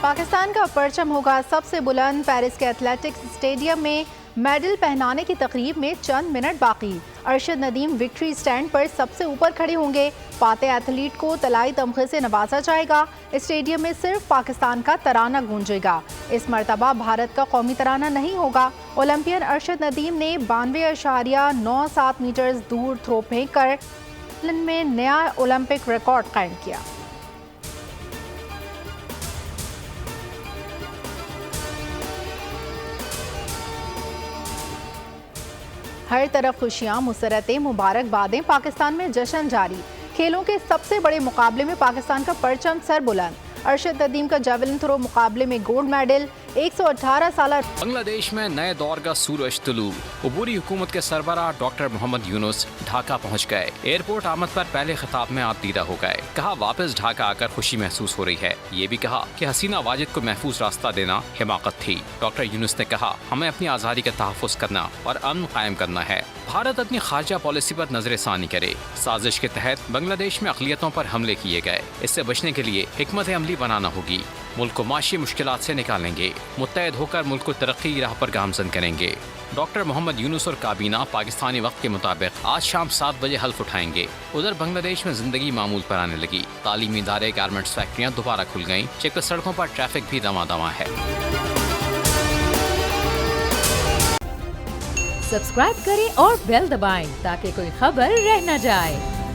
پاکستان کا پرچم ہوگا سب سے بلند، پیرس کے ایتھلیٹکس اسٹیڈیم میں میڈل پہنانے کی تقریب میں چند منٹ باقی۔ ارشد ندیم وکٹری سٹینڈ پر سب سے اوپر کھڑے ہوں گے۔ فاتح ایتھلیٹ کو طلائی تمغے سے نوازا جائے گا۔ اسٹیڈیم میں صرف پاکستان کا ترانہ گونجے گا۔ اس مرتبہ بھارت کا قومی ترانہ نہیں ہوگا۔ اولمپئن ارشد ندیم نے 92.97 میٹر دور تھرو پھینک کر میں نیا اولمپک ریکارڈ قائم کیا۔ ہر طرف خوشیاں، مسرتیں، مبارکبادیں، پاکستان میں جشن جاری۔ کھیلوں کے سب سے بڑے مقابلے میں پاکستان کا پرچم سر بلند۔ ارشد ندیم کا جیولن تھرو مقابلے میں گولڈ میڈل۔ 118 سالہ بنگلہ دیش میں نئے دور کا سورج طلوع۔ عبوری حکومت کے سربراہ ڈاکٹر محمد یونس ڈھاکہ پہنچ گئے۔ ایئرپورٹ آمد پر پہلے خطاب میں آپ دیدہ ہو گئے۔ کہا واپس ڈھاکہ آ کر خوشی محسوس ہو رہی ہے۔ یہ بھی کہا کہ حسینہ واجد کو محفوظ راستہ دینا حماقت تھی۔ ڈاکٹر یونس نے کہا ہمیں اپنی آزادی کا تحفظ کرنا اور امن قائم کرنا ہے۔ بھارت اپنی خارجہ پالیسی پر نظر ثانی کرے۔ سازش کے تحت بنگلہ دیش میں اقلیتوں پر حملے کیے گئے۔ اس سے بچنے کے لیے حکمت عملی بنانا ہوگی۔ ملک کو معاشی مشکلات سے نکالیں گے۔ متحد ہو کر ملک کو ترقی کی راہ پر گامزن کریں گے۔ ڈاکٹر محمد یونس اور کابینہ پاکستانی وقت کے مطابق آج شام 7 بجے حلف اٹھائیں گے۔ ادھر بنگلہ دیش میں زندگی معمول پر آنے لگی۔ تعلیمی ادارے، گارمنٹس فیکٹریاں دوبارہ کھل گئیں، جبکہ سڑکوں پر ٹریفک بھی دمادما ہے۔ سبسکرائب کریں اور بیل دبائیں تاکہ کوئی خبر رہ نہ جائے۔